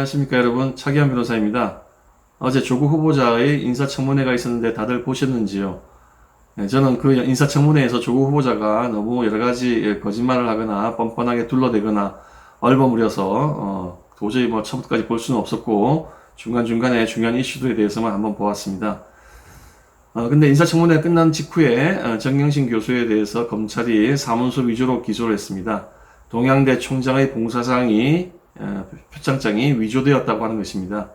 안녕하십니까 여러분, 차기현 변호사입니다. 어제 조국 후보자의 인사청문회가 있었는데 다들 보셨는지요? 네, 저는 그 인사청문회에서 조국 후보자가 너무 여러가지 거짓말을 하거나 뻔뻔하게 둘러대거나 얼버무려서 도저히 뭐 처음부터까지 볼 수는 없었고 중간중간에 중요한 이슈들에 대해서만 한번 보았습니다. 근데 인사청문회가 끝난 직후에 정경심 교수에 대해서 검찰이 사문서 위조로 기소를 했습니다. 동양대 총장의 봉사사항이 표창장이 위조되었다고 하는 것입니다.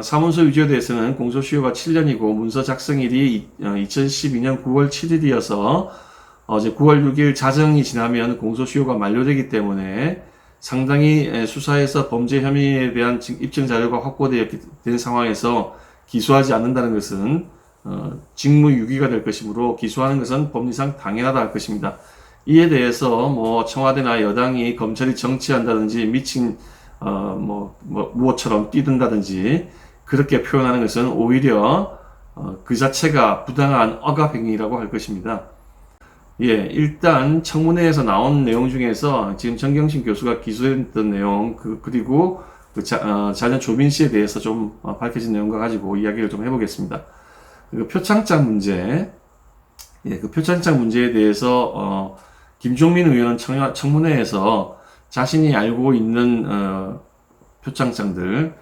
사문서 위조에 대해서는 공소시효가 7년이고 문서 작성일이 2012년 9월 7일이어서 어제 9월 6일 자정이 지나면 공소시효가 만료되기 때문에 상당히 수사에서 범죄 혐의에 대한 입증 자료가 확보된 상황에서 기소하지 않는다는 것은 직무유기가 될 것이므로 기소하는 것은 법리상 당연하다 할 것입니다. 이에 대해서 뭐 청와대나 여당이 검찰이 정치한다든지 미친 무엇처럼 뛰든다든지 그렇게 표현하는 것은 오히려 그 자체가 부당한 억압행위라고 할 것입니다. 일단 청문회에서 나온 내용 중에서 지금 정경심 교수가 기소했던 내용 그리고 자녀 조민 씨에 대해서 좀 밝혀진 내용과 가지고 이야기를 좀 해보겠습니다. 표창장 문제, 그 표창장 문제에 대해서 김종민 의원은 청문회에서 자신이 알고 있는 표창장들,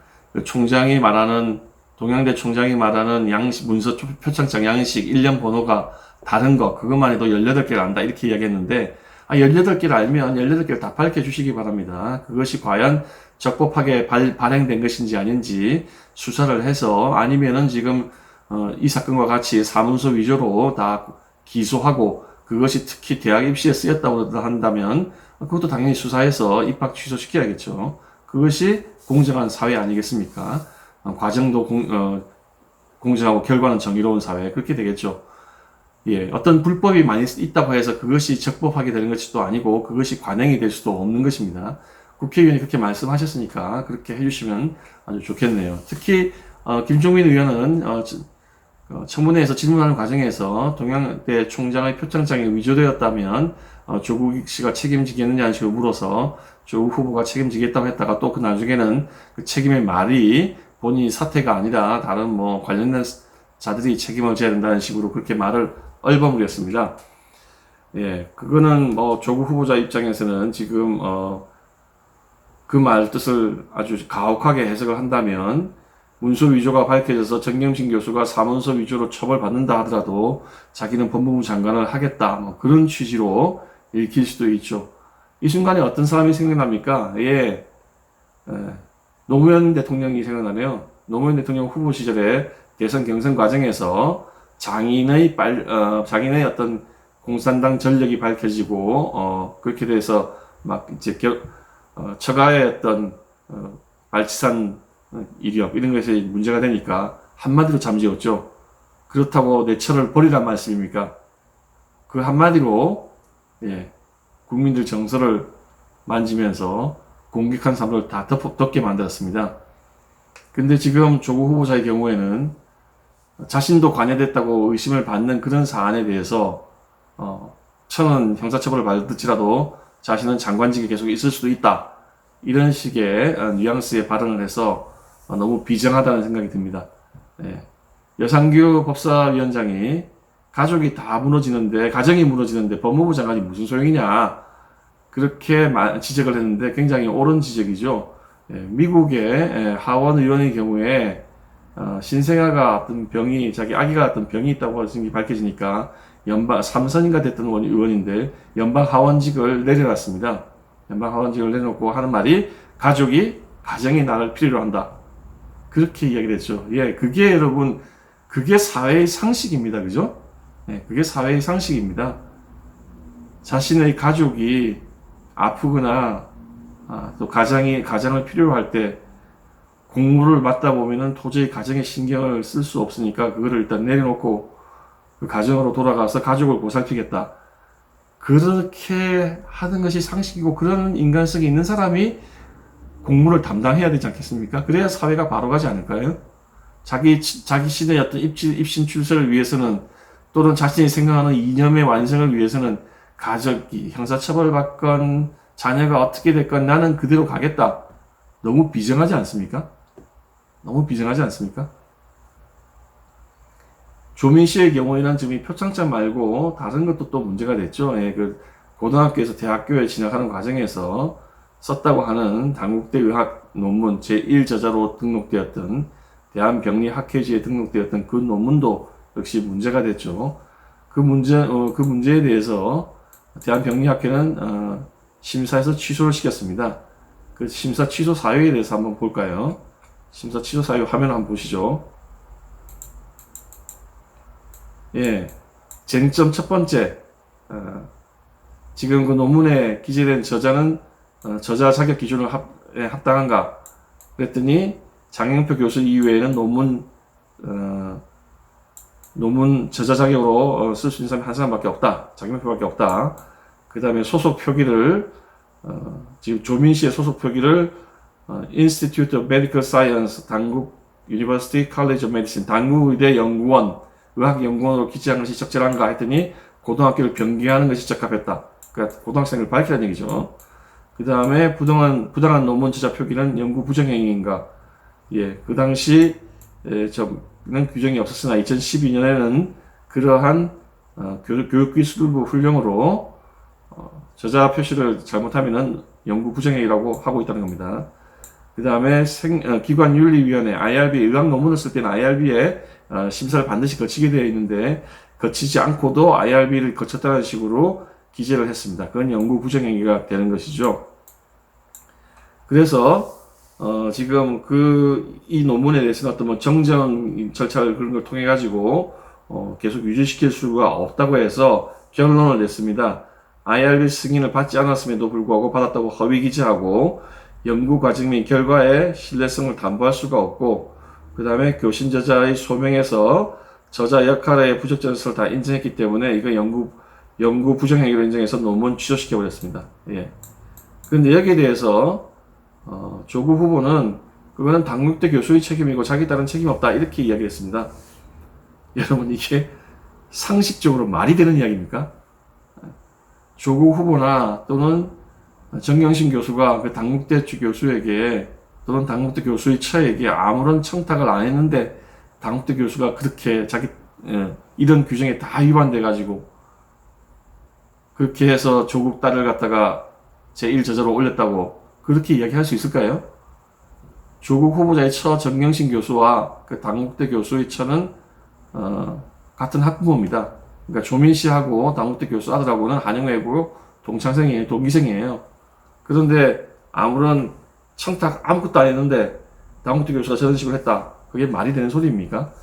총장이 말하는 동양대 총장이 말하는 문서 표창장 양식 1년 번호가 다른 거 그것만 해도 18개를 안다 이렇게 이야기했는데 18개를 알면 18개를 다 밝혀주시기 바랍니다. 그것이 과연 적법하게 발행된 것인지 아닌지 수사를 해서 아니면은 지금 이 사건과 같이 사문서 위조로 다 기소하고 그것이 특히 대학 입시에 쓰였다고 한다면 그것도 당연히 수사해서 입학 취소시켜야겠죠. 그것이 공정한 사회 아니겠습니까? 과정도 공정하고 결과는 정의로운 사회 그렇게 되겠죠. 어떤 불법이 많이 있다고 해서 그것이 적법하게 되는 것이 또 아니고 그것이 관행이 될 수도 없는 것입니다. 국회의원이 그렇게 말씀하셨으니까 그렇게 해주시면 아주 좋겠네요. 특히 김종민 의원은 청문회에서 질문하는 과정에서 동양대 총장의 표창장이 위조되었다면 조국 씨가 책임지겠느냐는 식으로 물어서 조국 후보가 책임지겠다고 했다가 또 그 나중에는 그 책임의 말이 본인이 사퇴가 아니라 다른 관련된 자들이 책임을 져야 된다는 식으로 그렇게 말을 얼버무렸습니다. 그거는 조국 후보자 입장에서는 지금 그 말 뜻을 아주 가혹하게 해석을 한다면 문서 위조가 밝혀져서 정경심 교수가 사문서 위조로 처벌받는다 하더라도 자기는 법무부 장관을 하겠다 그런 취지로 읽힐 수도 있죠. 이 순간에 어떤 사람이 생각납니까? 노무현 대통령이 생각나네요. 노무현 대통령 후보 시절에 대선 경선 과정에서 장인의 어떤 공산당 전력이 밝혀지고 그렇게 돼서 막 이제 처가의 어떤 발치산 이력 이런 것에 문제가 되니까 한마디로 잠재웠죠. 그렇다고 내 처를 버리란 말씀입니까? 그 한마디로 국민들 정서를 만지면서 공격한 사람을 다 덮게 만들었습니다. 근데 지금 조국 후보자의 경우에는 자신도 관여됐다고 의심을 받는 그런 사안에 대해서 처는 형사처벌을 받을지라도 자신은 장관직에 계속 있을 수도 있다. 이런 식의 뉘앙스의 발언을 해서 너무 비정하다는 생각이 듭니다. 여상규 법사위원장이 가족이 다 무너지는데 가정이 무너지는데 법무부 장관이 무슨 소용이냐 그렇게 지적을 했는데 굉장히 옳은 지적이죠. 미국의 하원 의원의 경우에 신생아가 어떤 병이 자기 아기가 어떤 병이 있다고 하는 게 밝혀지니까 연방 3선인가 됐던 의원인데 연방 하원직을 내려놨습니다. 연방 하원직을 내놓고 하는 말이 가정이 나를 필요로 한다. 그렇게 이야기를 했죠. 그게 여러분 그게 사회의 상식입니다. 그죠? 그게 사회의 상식입니다. 자신의 가족이 아프거나 또 가장을 필요로 할 때 공무를 맡다 보면은 도저히 가정에 신경을 쓸 수 없으니까 그거를 일단 내려놓고 그 가정으로 돌아가서 가족을 보살피겠다. 그렇게 하는 것이 상식이고 그런 인간성이 있는 사람이 공무를 담당해야 되지 않겠습니까? 그래야 사회가 바로 가지 않을까요? 자기 신의 어떤 입신 출세를 위해서는 또는 자신이 생각하는 이념의 완성을 위해서는 가족이 형사처벌 받건 자녀가 어떻게 됐건 나는 그대로 가겠다. 너무 비정하지 않습니까? 너무 비정하지 않습니까? 조민 씨의 경우에는 지금 이 표창장 말고 다른 것도 또 문제가 됐죠. 예, 그 고등학교에서 대학교에 진학하는 과정에서 썼다고 하는 당국대 의학 논문 제1저자로 등록되었던 대한병리학회지에 등록되었던 그 논문도 역시 문제가 됐죠. 그 문제에 대해서 대한병리학회는 심사에서 취소를 시켰습니다. 그 심사 취소 사유에 대해서 한번 볼까요? 심사 취소 사유 화면 한번 보시죠. 예, 쟁점 첫 번째, 지금 그 논문에 기재된 저자는 저자 자격 기준을 합당한가? 그랬더니 장영표 교수 이외에는 논문 저자 자격으로 쓸 수 있는 사람이 한 사람밖에 없다. 장영표밖에 없다. 그 다음에 소속 표기를 지금 조민 씨의 소속 표기를 Institute of Medical Science 당국 University College of Medicine 당국의대 연구원 의학연구원으로 기재한 것이 적절한가 했더니 고등학교를 변경하는 것이 적합했다. 그러니까 고등학생을 밝히라는 얘기죠. 그 다음에 부당한 논문 저자 표기는 연구 부정행위인가? 예, 그 당시 저는 규정이 없었으나 2012년에는 그러한 교육기술부 훈령으로 저자 표시를 잘못하면은 연구 부정행위라고 하고 있다는 겁니다. 그 다음에 기관윤리위원회 IRB 의학 논문을 쓸 때는 IRB에 심사를 반드시 거치게 되어 있는데 거치지 않고도 IRB를 거쳤다는 식으로 기재를 했습니다. 그건 연구 부정행위가 되는 것이죠. 그래서 지금 이 논문에 대해서는 어떤 뭐 정정 절차를 그런 걸 통해 가지고 계속 유지시킬 수가 없다고 해서 결론을 냈습니다. IRB 승인을 받지 않았음에도 불구하고 받았다고 허위 기재하고 연구 과정 및 결과의 신뢰성을 담보할 수가 없고, 그 다음에 교신 저자의 소명에서 저자 역할의 부적절성을 다 인정했기 때문에 이거 연구 부정행위로 인정해서 논문 취소시켜 버렸습니다. 예. 그런데 여기에 대해서 조국 후보는 그거는 당국대 교수의 책임이고 자기 따른 책임 없다 이렇게 이야기했습니다. 여러분 이게 상식적으로 말이 되는 이야기입니까? 조국 후보나 또는 정경심 교수가 그 당국대 교수에게 또는 당국대 교수의 처에게 아무런 청탁을 안 했는데 당국대 교수가 그렇게 이런 규정에 다 위반돼 가지고 그렇게 해서 조국 딸을 갖다가 제1저자로 올렸다고 그렇게 이야기할 수 있을까요? 조국 후보자의 처 정경심 교수와 그 당국대 교수의 처는 같은 학부모입니다. 그러니까 조민 씨하고 당국대 교수 아들하고는 한영외고 동기생이에요. 그런데 아무런 청탁 아무것도 안 했는데 당국대 교수가 저런 식으로 했다. 그게 말이 되는 소리입니까?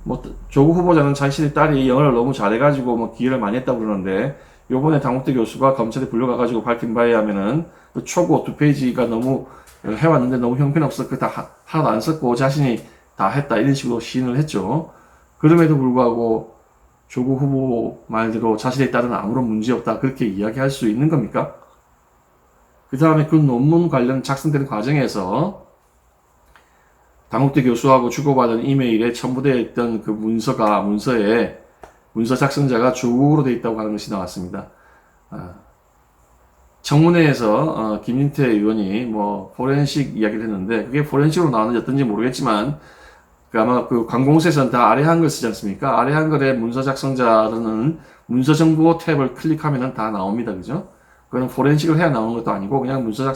뭐 조국 후보자는 자신의 딸이 영어를 너무 잘해가지고 뭐 기여를 많이 했다고 그러는데 요번에 당국대 교수가 검찰에 불려가가지고 밝힌 바에 하면은 그 초고 2페이지가 너무 해왔는데 너무 형편없어 그 다 하나도 안 썼고 자신이 다 했다 이런 식으로 시인을 했죠. 그럼에도 불구하고 조국 후보 말대로 자신의 딸은 아무런 문제 없다 그렇게 이야기할 수 있는 겁니까? 그 다음에 그 논문 관련 작성되는 과정에서 당국대 교수하고 주고받은 이메일에 첨부되어 있던 그 문서에 문서 작성자가 조국으로 되어 있다고 하는 것이 나왔습니다. 청문회에서 김진태 의원이 뭐 포렌식 이야기를 했는데 그게 포렌식으로 나왔는지 어떤지 모르겠지만 아마 그 관공서에서는 다 아래 한글 쓰지 않습니까? 아래 한글의 문서 작성자는 문서 정보 탭을 클릭하면 다 나옵니다. 그죠? 그거는 포렌식을 해야 나오는 것도 아니고 그냥 문서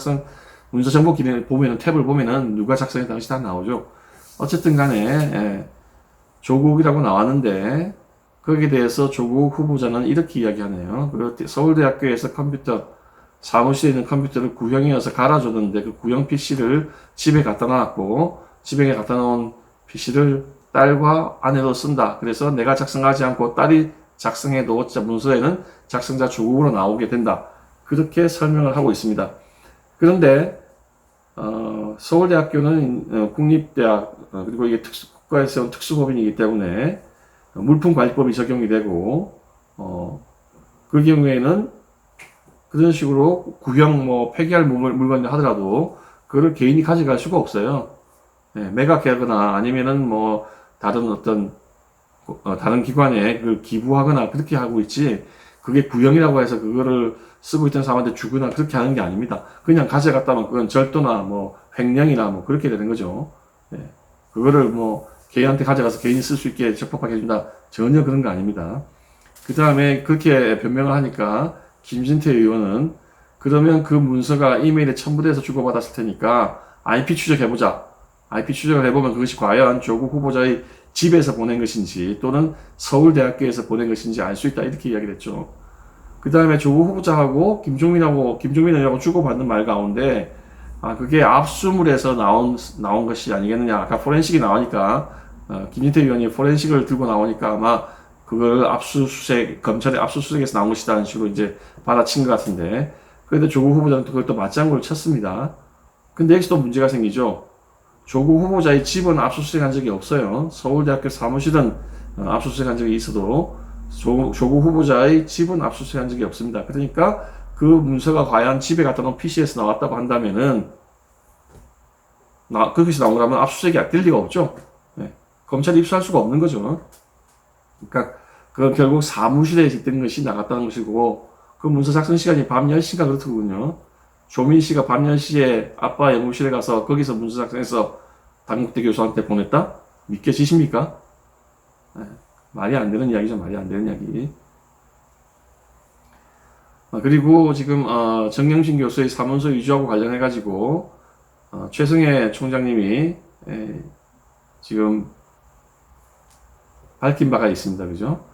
정보 기능 보면은 탭을 보면은 누가 작성했다는 것이 다 나오죠. 어쨌든 간에 조국이라고 나왔는데 거기에 대해서 조국 후보자는 이렇게 이야기하네요. 서울대학교에서 사무실에 있는 컴퓨터를 구형이어서 갈아줬는데 그 구형 PC를 집에 갖다 놨고 집에 갖다 놓은 PC를 딸과 아내도 쓴다. 그래서 내가 작성하지 않고 딸이 작성해도 문서에는 작성자 조국으로 나오게 된다. 그렇게 설명을 하고 있습니다. 그런데 서울대학교는 국립대학 그리고 이게 국가에서 세운 특수법인이기 때문에 물품관리법이 적용이 되고 그 경우에는 그런 식으로 구형 폐기할 물건을 하더라도 그걸 개인이 가져갈 수가 없어요. 네, 매각하거나 아니면은 다른 기관에 그걸 기부하거나 그렇게 하고 있지 그게 구형이라고 해서 그거를 쓰고 있던 사람한테 주거나 그렇게 하는 게 아닙니다. 그냥 가져갔다면 그건 절도나 뭐 횡령이나 뭐 그렇게 되는 거죠. 예. 그거를 뭐 개인한테 가져가서 개인이 쓸 수 있게 적법하게 해준다. 전혀 그런 거 아닙니다. 그 다음에 그렇게 변명을 하니까 김진태 의원은 그러면 그 문서가 이메일에 첨부돼서 주고받았을 테니까 IP 추적해보자. IP 추적을 해보면 그것이 과연 조국 후보자의 집에서 보낸 것인지 또는 서울대학교에서 보낸 것인지 알 수 있다. 이렇게 이야기를 했죠. 그 다음에 조국 후보자하고 김종민 의원하고 주고받는 말 가운데 그게 압수물에서 나온 것이 아니겠느냐. 아까 포렌식이 나오니까 김진태 의원이 포렌식을 들고 나오니까 아마 그걸 검찰의 압수수색에서 나온 것이라는 식으로 이제 받아친 것 같은데, 그래도 조국 후보자는 그걸 또 맞장구를 쳤습니다. 근데 여기서 또 문제가 생기죠. 조국 후보자의 집은 압수수색한 적이 없어요. 서울대학교 사무실은 압수수색한 적이 있어도 조국 후보자의 집은 압수수색한 적이 없습니다. 그러니까 그 문서가 과연 집에 갖다 놓은 PC에서 나왔다고 한다면은 그것이 나온 거라면 압수수색이 될 리가 없죠. 네. 검찰이 입수할 수가 없는 거죠. 그러니까 그건 결국 사무실에 있던 것이 나갔다는 것이고, 그 문서 작성 시간이 밤 10시가 그렇더군요. 조민 씨가 밤 10시에 아빠 연구실에 가서 거기서 문서 작성해서 당국대 교수한테 보냈다? 믿겨지십니까? 네. 말이 안 되는 이야기죠. 말이 안 되는 이야기. 그리고 지금 정경심 교수의 사문서 위조하고 관련해가지고 최승혜 총장님이 지금 밝힌 바가 있습니다. 그죠?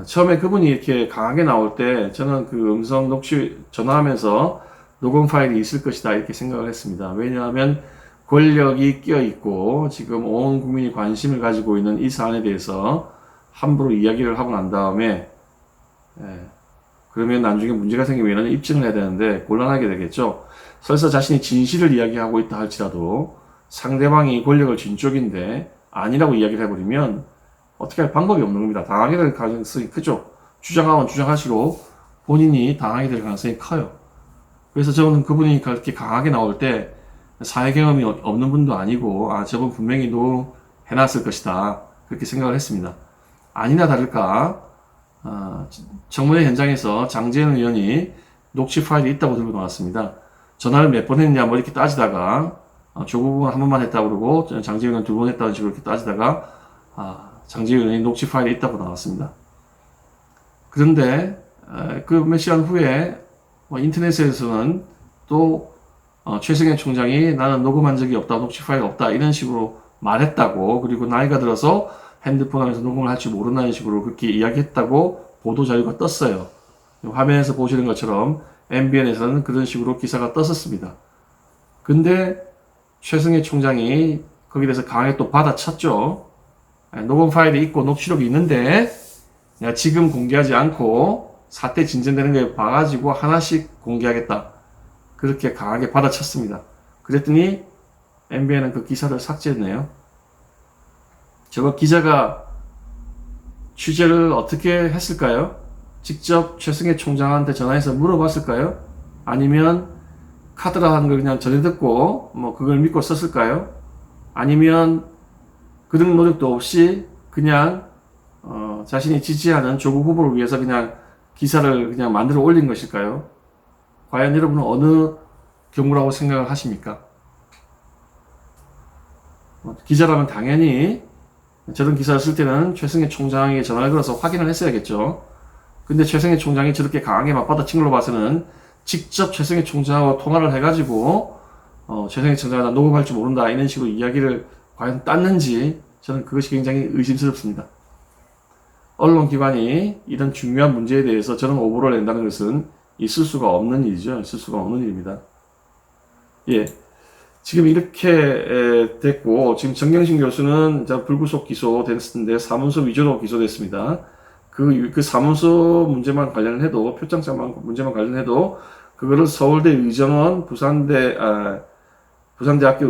처음에 그분이 이렇게 강하게 나올 때 저는 그 음성 전화하면서 녹음 파일이 있을 것이다 이렇게 생각을 했습니다. 왜냐하면 권력이 끼어있고 지금 온 국민이 관심을 가지고 있는 이 사안에 대해서 함부로 이야기를 하고 난 다음에 그러면 나중에 문제가 생기면 입증을 해야 되는데 곤란하게 되겠죠. 설사 자신이 진실을 이야기하고 있다 할지라도 상대방이 권력을 쥔 쪽인데 아니라고 이야기를 해버리면 어떻게 할 방법이 없는 겁니다. 당하게 될 가능성이 크죠. 주장하면 주장할수록 본인이 당하게 될 가능성이 커요. 그래서 저는 그분이 그렇게 강하게 나올 때 사회 경험이 없는 분도 아니고 저분 분명히 해놨을 것이다 그렇게 생각을 했습니다. 아니나 다를까 청문회 현장에서 장제원 의원이 녹취 파일이 있다고 들고 나왔습니다. 전화를 몇 번 했냐 뭐 이렇게 따지다가 조국은 한 번만 했다고 그러고 장제원 의원은 두 번 했다는 식으로 이렇게 따지다가 장제원 의원이 녹취 파일이 있다고 나왔습니다. 그런데 그 몇 시간 후에 인터넷에서는 또 최승현 총장이 나는 녹음한 적이 없다, 녹취 파일 없다 이런 식으로 말했다고, 그리고 나이가 들어서 핸드폰 하면서 녹음을 할 줄 모른다는 식으로 그렇게 이야기했다고 보도 자료가 떴어요. 화면에서 보시는 것처럼 MBN에서는 그런 식으로 기사가 떴었습니다. 근데 최승희 총장이 거기에 대해서 강하게 또 받아쳤죠. 녹음 파일이 있고 녹취록이 있는데 내가 지금 공개하지 않고 사태 진전되는 걸 봐가지고 하나씩 공개하겠다. 그렇게 강하게 받아쳤습니다. 그랬더니 MBN은 그 기사를 삭제했네요. 저거 기자가 취재를 어떻게 했을까요? 직접 최승혜 총장한테 전화해서 물어봤을까요? 아니면 카드라는 걸 그냥 전해 듣고 그걸 믿고 썼을까요? 아니면 그런 노력도 없이 그냥 자신이 지지하는 조국 후보를 위해서 그냥 기사를 그냥 만들어 올린 것일까요? 과연 여러분은 어느 경우라고 생각을 하십니까? 기자라면 당연히 저런 기사를 쓸 때는 최승혜 총장에게 전화를 걸어서 확인을 했어야겠죠. 근데 최승혜 총장이 저렇게 강하게 맞받아친 걸로 봐서는 직접 최승혜 총장하고 통화를 해가지고 최승혜 총장은 나 녹음할 줄 모른다 이런 식으로 이야기를 과연 땄는지 저는 그것이 굉장히 의심스럽습니다. 언론기관이 이런 중요한 문제에 대해서 저런 오보를 낸다는 것은 있을 수가 없는 일이죠. 있을 수가 없는 일입니다. 예. 지금 이렇게 됐고, 지금 정경심 교수는 불구속 기소됐는데 사문서 위조로 기소됐습니다. 그 사문서 문제만 관련해도, 표창장 문제만 관련해도, 그거를 서울대 의정원, 부산대학교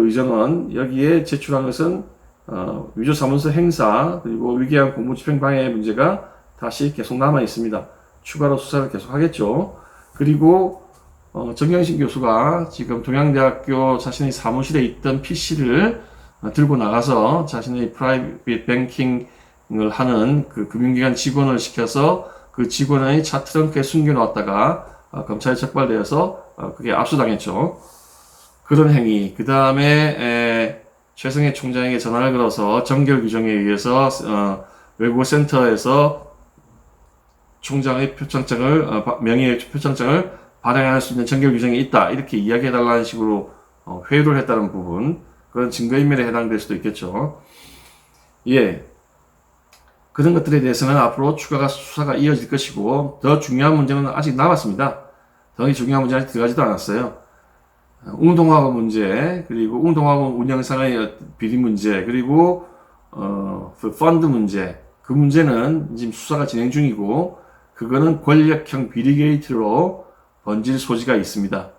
의정원, 여기에 제출한 것은, 위조 사문서 행사, 그리고 위계한 공무집행 방해 문제가 다시 계속 남아 있습니다. 추가로 수사를 계속 하겠죠. 그리고 정경심 교수가 지금 동양대학교 자신의 사무실에 있던 PC를 들고 나가서 자신의 프라이빗 뱅킹을 하는 그 금융기관 직원을 시켜서 그 직원의 차 트렁크에 숨겨놓았다가 검찰에 적발되어서 그게 압수당했죠. 그런 행위. 그 다음에 최승희 총장에게 전화를 걸어서 정결 규정에 의해서 외국센터에서 총장의 표창장을 명의의 표창장을 발행할 수 있는 정결 규정이 있다 이렇게 이야기해달라는 식으로 회유를 했다는 부분, 그런 증거인멸에 해당될 수도 있겠죠. 예, 그런 것들에 대해서는 앞으로 수사가 이어질 것이고, 더 중요한 문제는 아직 남았습니다. 더 중요한 문제는 아직 들어가지도 않았어요. 웅동학원 문제, 그리고 웅동학원 운영상의 비리 문제, 그리고 그 펀드 문제, 그 문제는 지금 수사가 진행 중이고, 그거는 권력형 비리 게이트로 번질 소지가 있습니다.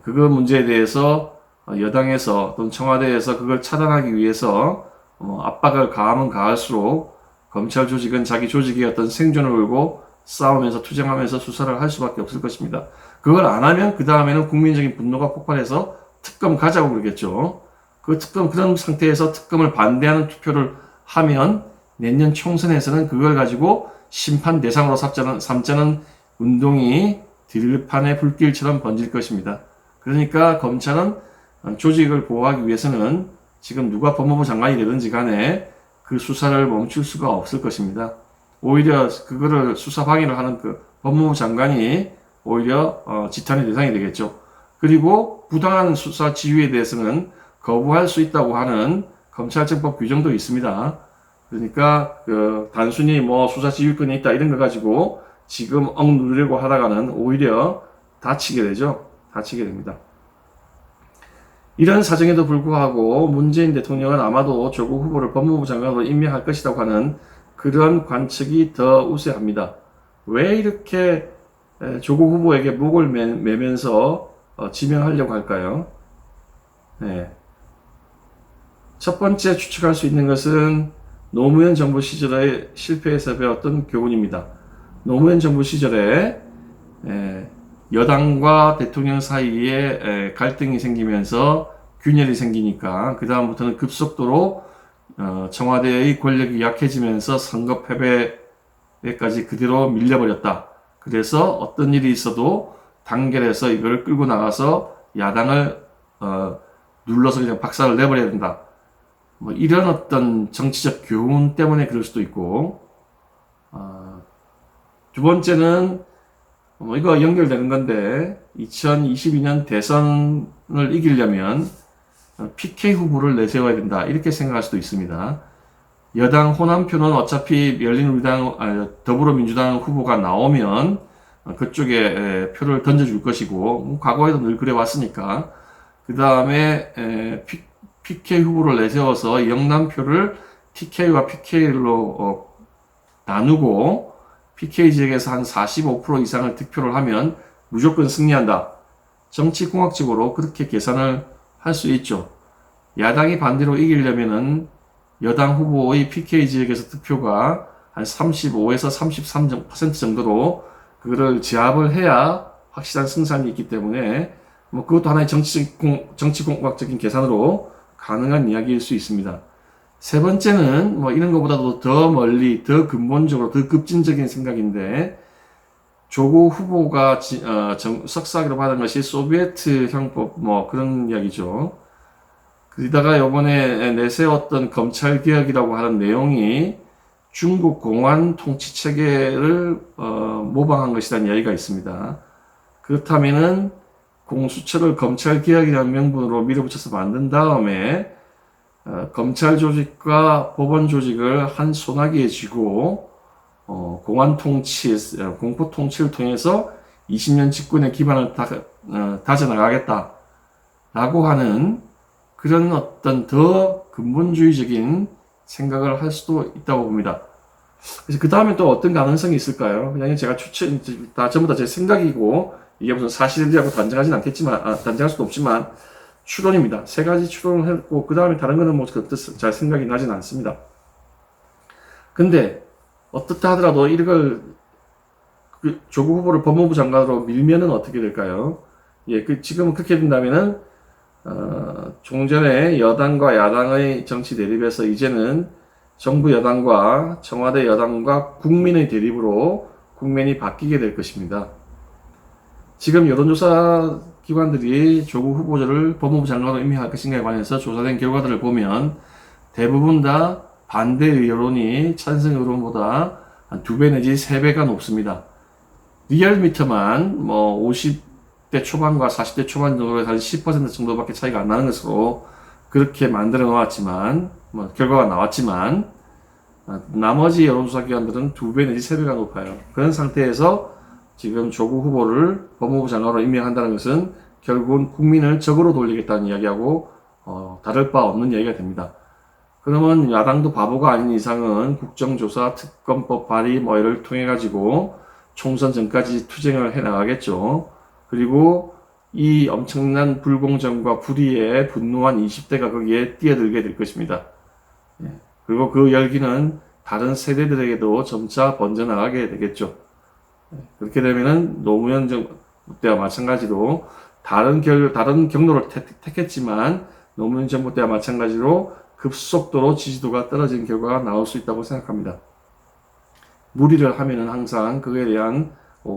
그거 문제에 대해서 여당에서 또는 청와대에서 그걸 차단하기 위해서 압박을 가하면 가할수록 검찰 조직은 자기 조직의 어떤 생존을 걸고 싸우면서 투쟁하면서 수사를 할 수밖에 없을 것입니다. 그걸 안 하면 그 다음에는 국민적인 분노가 폭발해서 특검 가자고 그러겠죠. 그 특검, 그런 상태에서 특검을 반대하는 투표를 하면 내년 총선에서는 그걸 가지고 심판 대상으로 삼자는 운동이 들판의 불길처럼 번질 것입니다. 그러니까 검찰은 조직을 보호하기 위해서는 지금 누가 법무부 장관이 되든지 간에 그 수사를 멈출 수가 없을 것입니다. 오히려 그거를 수사 방해를 하는 그 법무부 장관이 오히려 지탄의 대상이 되겠죠. 그리고 부당한 수사 지휘에 대해서는 거부할 수 있다고 하는 검찰청법 규정도 있습니다. 그러니까 단순히 뭐 수사 지휘권이 있다 이런 거 가지고 지금 억누르려고 하다가는 오히려 다치게 되죠. 다치게 됩니다. 이런 사정에도 불구하고 문재인 대통령은 아마도 조국 후보를 법무부 장관으로 임명할 것이라고 하는 그런 관측이 더 우세합니다. 왜 이렇게 조국 후보에게 목을 매면서 지명하려고 할까요? 네. 첫 번째 추측할 수 있는 것은 노무현 정부 시절의 실패에서 배웠던 교훈입니다. 노무현 정부 시절에 여당과 대통령 사이에 갈등이 생기면서 균열이 생기니까 그 다음부터는 급속도로 청와대의 권력이 약해지면서 선거 패배에까지 그대로 밀려버렸다. 그래서 어떤 일이 있어도 단결해서 이걸 끌고 나가서 야당을 눌러서 그냥 박살을 내버려야 된다. 뭐 이런 어떤 정치적 교훈 때문에 그럴 수도 있고, 두 번째는 이거 연결되는 건데 2022년 대선을 이기려면 PK 후보를 내세워야 된다 이렇게 생각할 수도 있습니다. 여당 호남표는 어차피 열린우리당, 더불어민주당 후보가 나오면 그쪽에 표를 던져줄 것이고 과거에도 늘 그래 왔으니까, 그 다음에 PK 후보를 내세워서 영남표를 TK와 PK로 나누고 PK 지역에서 한 45% 이상을 득표를 하면 무조건 승리한다. 정치공학적으로 그렇게 계산을 할 수 있죠. 야당이 반대로 이기려면은 여당 후보의 PK 지역에서 득표가 한 35에서 33% 정도로 그거를 제압을 해야 확실한 승산이 있기 때문에 뭐 그것도 하나의 정치공학적인 계산으로 가능한 이야기일 수 있습니다. 세 번째는 뭐 이런 것보다도 더 멀리, 더 근본적으로, 더 급진적인 생각인데, 조국 후보가 석사학위로 받은 것이 소비에트 형법 뭐 그런 이야기죠. 그러다가 이번에 내세웠던 검찰개혁이라고 하는 내용이 중국 공안 통치 체계를 모방한 것이라는 이야기가 있습니다. 그렇다면은 공수처를 검찰개혁이라는 명분으로 밀어붙여서 만든 다음에 검찰 조직과 법원 조직을 한 손아귀에 쥐고 공안 통치, 공포 통치를 통해서 20년 집권의 기반을 다져나가겠다라고 하는 그런 어떤 더 근본주의적인 생각을 할 수도 있다고 봅니다. 그래서 그 다음에 또 어떤 가능성이 있을까요? 그냥 제가 전부 다 제 생각이고 이게 무슨 사실이라고 단정하진 않겠지만, 단정할 수도 없지만 추론입니다. 세 가지 추론을 했고 그 다음에 다른 거는 뭐 잘 생각이 나진 않습니다. 근데 어떻다 하더라도 이걸 조국 후보를 법무부 장관으로 밀면은 어떻게 될까요? 예, 지금은 그렇게 된다면은 종전에 여당과 야당의 정치 대립에서 이제는 정부 여당과 청와대 여당과 국민의 대립으로 국면이 바뀌게 될 것입니다. 지금 여론조사 기관들이 조국 후보자를 법무부 장관으로 임명할 것인가에 관해서 조사된 결과들을 보면 대부분 다 반대 여론이 찬성 여론보다 한 2배 내지 3배가 높습니다. 리얼미터만 뭐 50대 초반과 40대 초반 정도에서 한 10% 정도밖에 차이가 안 나는 것으로 그렇게 만들어 놓았지만, 결과가 나왔지만, 나머지 여론조사 기관들은 2배 내지 3배가 높아요. 그런 상태에서 지금 조국 후보를 법무부 장관으로 임명한다는 것은 결국은 국민을 적으로 돌리겠다는 이야기하고, 다를 바 없는 이야기가 됩니다. 그러면 야당도 바보가 아닌 이상은 국정조사, 특검법 발의 뭐 이를 통해 가지고 총선 전까지 투쟁을 해 나가겠죠. 그리고 이 엄청난 불공정과 불의에 분노한 20대가 거기에 뛰어들게 될 것입니다. 그리고 그 열기는 다른 세대들에게도 점차 번져나가게 되겠죠. 그렇게 되면은 노무현 정부 때와 마찬가지로 다른 경로를 택했지만 노무현 정부 때와 마찬가지로 급속도로 지지도가 떨어진 결과가 나올 수 있다고 생각합니다. 무리를 하면은 항상 그에 대한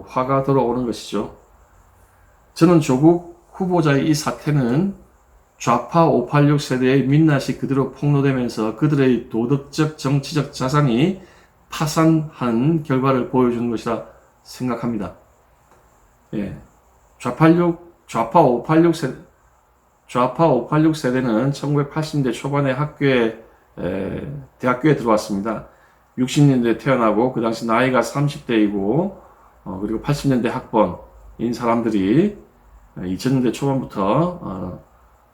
화가 들어오는 것이죠. 저는 조국 후보자의 이 사태는 좌파 586 세대의 민낯이 그대로 폭로되면서 그들의 도덕적, 정치적 자산이 파산한 결과를 보여주는 것이라 생각합니다. 좌파 586 세대는 1980년대 초반에 대학교에 들어왔습니다. 60년대에 태어나고 그 당시 나이가 30대이고 그리고 80년대 학번인 사람들이 2000년대 초반부터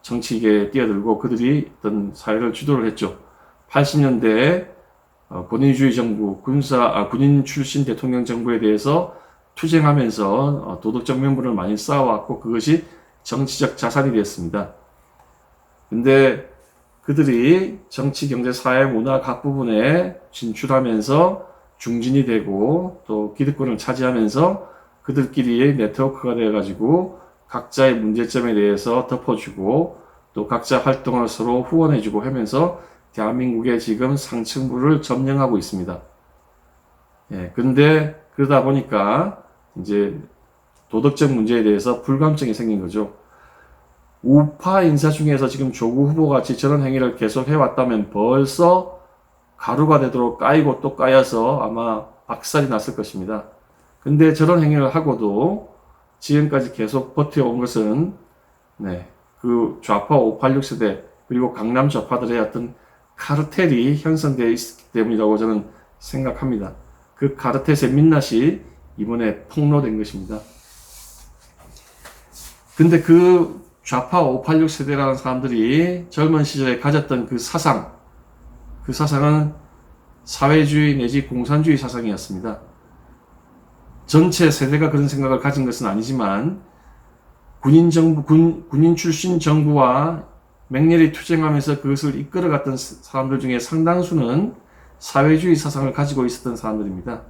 정치계에 뛰어들고 그들이 어떤 사회를 주도를 했죠. 80년대에 권위주의 정부, 군인 출신 대통령 정부에 대해서 투쟁하면서 도덕적 명분을 많이 쌓아왔고 그것이 정치적 자산이 되었습니다. 근데 그들이 정치, 경제, 사회, 문화 각 부분에 진출하면서 중진이 되고 또 기득권을 차지하면서 그들끼리의 네트워크가 되어가지고 각자의 문제점에 대해서 덮어주고 또 각자 활동을 서로 후원해주고 하면서 대한민국의 지금 상층부를 점령하고 있습니다. 근데 그러다 보니까 이제 도덕적 문제에 대해서 불감증이 생긴 거죠. 우파 인사 중에서 지금 조국 후보 같이 저런 행위를 계속 해왔다면 벌써 가루가 되도록 까이고 또 까여서 아마 박살이 났을 것입니다. 근데 저런 행위를 하고도 지금까지 계속 버텨온 것은 그 좌파 586 세대 그리고 강남 좌파들의 어떤 카르텔이 형성되어 있기 때문이라고 저는 생각합니다. 그 카르텔의 민낯이 이번에 폭로된 것입니다. 근데 그 좌파 586 세대라는 사람들이 젊은 시절에 가졌던 그 사상은 사회주의 내지 공산주의 사상이었습니다. 전체 세대가 그런 생각을 가진 것은 아니지만 군인 출신 정부와 맹렬히 투쟁하면서 그것을 이끌어갔던 사람들 중에 상당수는 사회주의 사상을 가지고 있었던 사람들입니다.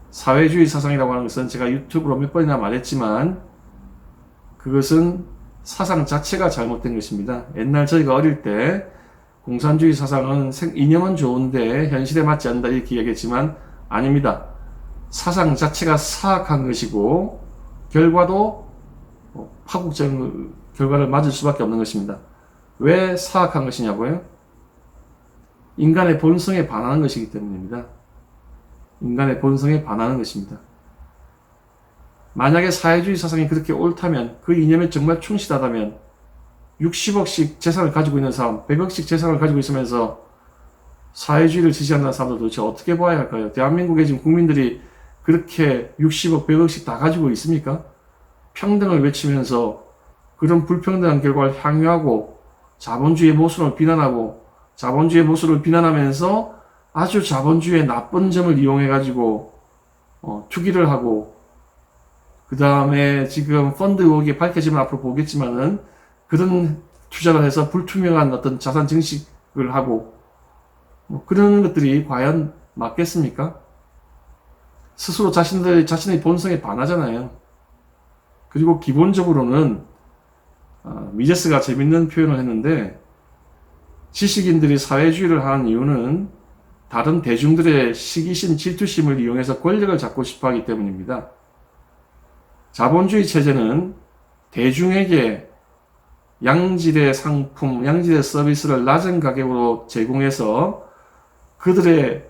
사회주의 사상이라고 하는 것은 제가 유튜브로 몇 번이나 말했지만 그것은 사상 자체가 잘못된 것입니다. 옛날 저희가 어릴 때 공산주의 사상은 이념은 좋은데 현실에 맞지 않는다 이렇게 얘기했지만 아닙니다. 사상 자체가 사악한 것이고 결과도 파국적 결과를 맞을 수밖에 없는 것입니다. 왜 사악한 것이냐고요? 인간의 본성에 반하는 것이기 때문입니다. 인간의 본성에 반하는 것입니다. 만약에 사회주의 사상이 그렇게 옳다면 그 이념에 정말 충실하다면 60억씩 재산을 가지고 있는 사람, 100억씩 재산을 가지고 있으면서 사회주의를 지지한다는 사람들 도대체 어떻게 봐야 할까요? 대한민국의 지금 국민들이 그렇게 60억, 100억씩 다 가지고 있습니까? 평등을 외치면서 그런 불평등한 결과를 향유하고 자본주의의 모순을 비난하고 자본주의의 모순을 비난하면서 아주 자본주의의 나쁜 점을 이용해가지고 투기를 하고 그 다음에 지금 펀드 의혹이 밝혀지면 앞으로 보겠지만은 그런 투자를 해서 불투명한 어떤 자산 증식을 하고 그런 것들이 과연 맞겠습니까? 스스로 자신의 본성에 반하잖아요. 그리고 기본적으로는 미제스가 재밌는 표현을 했는데 지식인들이 사회주의를 하는 이유는 다른 대중들의 시기심, 질투심을 이용해서 권력을 잡고 싶어 하기 때문입니다. 자본주의 체제는 대중에게 양질의 상품, 양질의 서비스를 낮은 가격으로 제공해서 그들의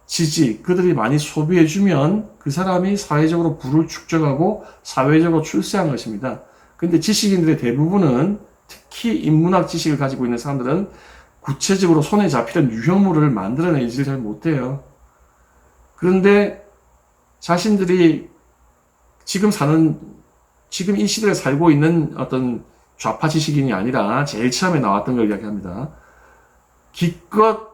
지지, 그들이 많이 소비해주면 그 사람이 사회적으로 부를 축적하고 사회적으로 출세한 것입니다. 근데 지식인들의 대부분은, 특히 인문학 지식을 가지고 있는 사람들은 구체적으로 손에 잡히는 유형물을 만들어내지를 잘 못해요. 그런데 자신들이 지금 이 시대를 살고 있는 어떤 좌파 지식인이 아니라 제일 처음에 나왔던 걸 이야기합니다. 기껏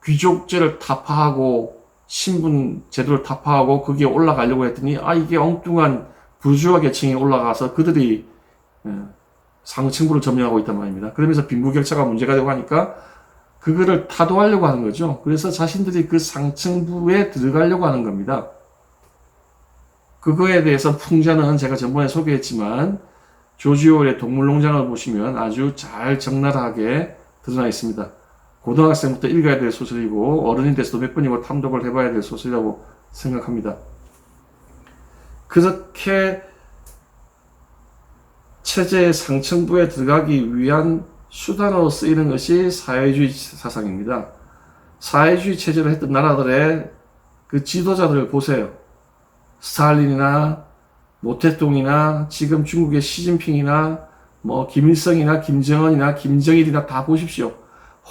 귀족제를 타파하고 신분 제도를 타파하고 거기에 올라가려고 했더니 이게 엉뚱한 부르주아 계층이 올라가서 그들이 상층부를 점령하고 있단 말입니다. 그러면서 빈부격차가 문제가 되고 하니까 그거를 타도하려고 하는 거죠. 그래서 자신들이 그 상층부에 들어가려고 하는 겁니다. 그거에 대해서 풍자는 제가 전번에 소개했지만 조지 오웰의 동물농장을 보시면 아주 잘 적나라하게 드러나 있습니다. 고등학생부터 읽어야 될 소설이고 어른이 돼서도 몇 번이고 탐독을 해봐야 될 소설이라고 생각합니다. 그렇게 체제의 상층부에 들어가기 위한 수단으로 쓰이는 것이 사회주의 사상입니다. 사회주의 체제를 했던 나라들의 그 지도자들을 보세요. 스탈린이나 모태동이나 지금 중국의 시진핑이나 김일성이나 김정은이나 김정일이나 다 보십시오.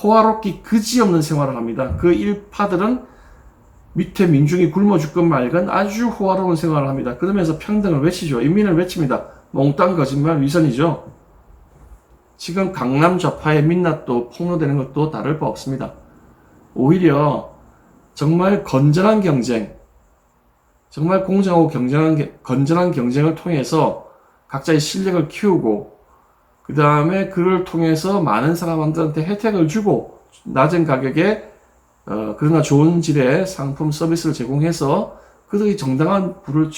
호화롭기 그지없는 생활을 합니다. 그 일파들은 밑에 민중이 굶어 죽건 말건 아주 호화로운 생활을 합니다. 그러면서 평등을 외치죠. 인민을 외칩니다. 몽땅 거짓말 위선이죠. 지금 강남 좌파의 민낯도 폭로되는 것도 다를 바 없습니다. 오히려 정말 건전한 경쟁, 정말 공정하고 건전한 경쟁을 통해서 각자의 실력을 키우고 그 다음에 그걸 통해서 많은 사람들한테 혜택을 주고 낮은 가격에 그러나 좋은 질의 상품 서비스를 제공해서 그들이 정당한 부를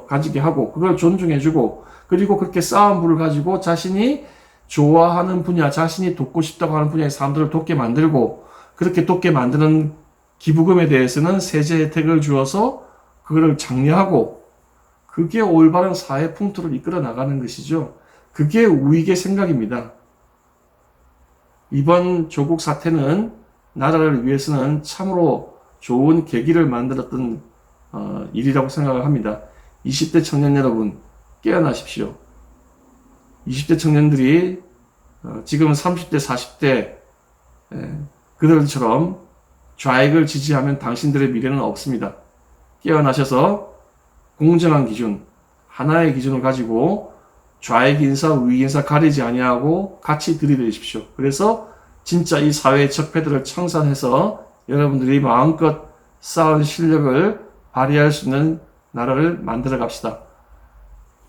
가지게 하고 그걸 존중해주고 그리고 그렇게 쌓은 부를 가지고 자신이 좋아하는 분야, 자신이 돕고 싶다고 하는 분야의 사람들을 돕게 만들고 그렇게 돕게 만드는 기부금에 대해서는 세제 혜택을 주어서 그거를 장려하고 그게 올바른 사회 풍토를 이끌어 나가는 것이죠. 그게 우익의 생각입니다. 이번 조국 사태는 나라를 위해서는 참으로 좋은 계기를 만들었던 일이라고 생각을 합니다. 20대 청년 여러분 깨어나십시오. 20대 청년들이 지금 30대 40대 그들처럼 좌익을 지지하면 당신들의 미래는 없습니다. 깨어나셔서 공정한 기준, 하나의 기준을 가지고 좌익 인사, 우익 인사 가리지 아니하고 같이 들이대십시오. 그래서 진짜 이 사회의 적폐들을 청산해서 여러분들이 마음껏 쌓은 실력을 발휘할 수 있는 나라를 만들어 갑시다.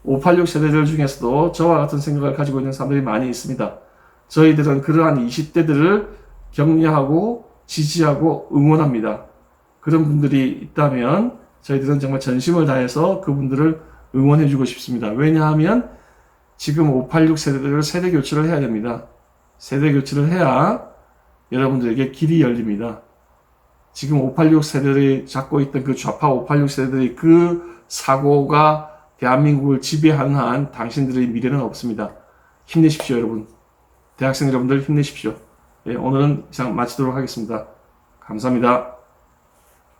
586 세대들 중에서도 저와 같은 생각을 가지고 있는 사람들이 많이 있습니다. 저희들은 그러한 20대들을 격려하고 지지하고 응원합니다. 그런 분들이 있다면 저희들은 정말 전심을 다해서 그분들을 응원해주고 싶습니다. 왜냐하면 지금 586 세대들을 세대 교체를 해야 됩니다. 세대 교체를 해야 여러분들에게 길이 열립니다. 지금 586 세대들이 잡고 있던 그 좌파 586 세대들이 그 사고가 대한민국을 지배하는 한 당신들의 미래는 없습니다. 힘내십시오, 여러분. 대학생 여러분들 힘내십시오. 네, 오늘은 이상 마치도록 하겠습니다. 감사합니다.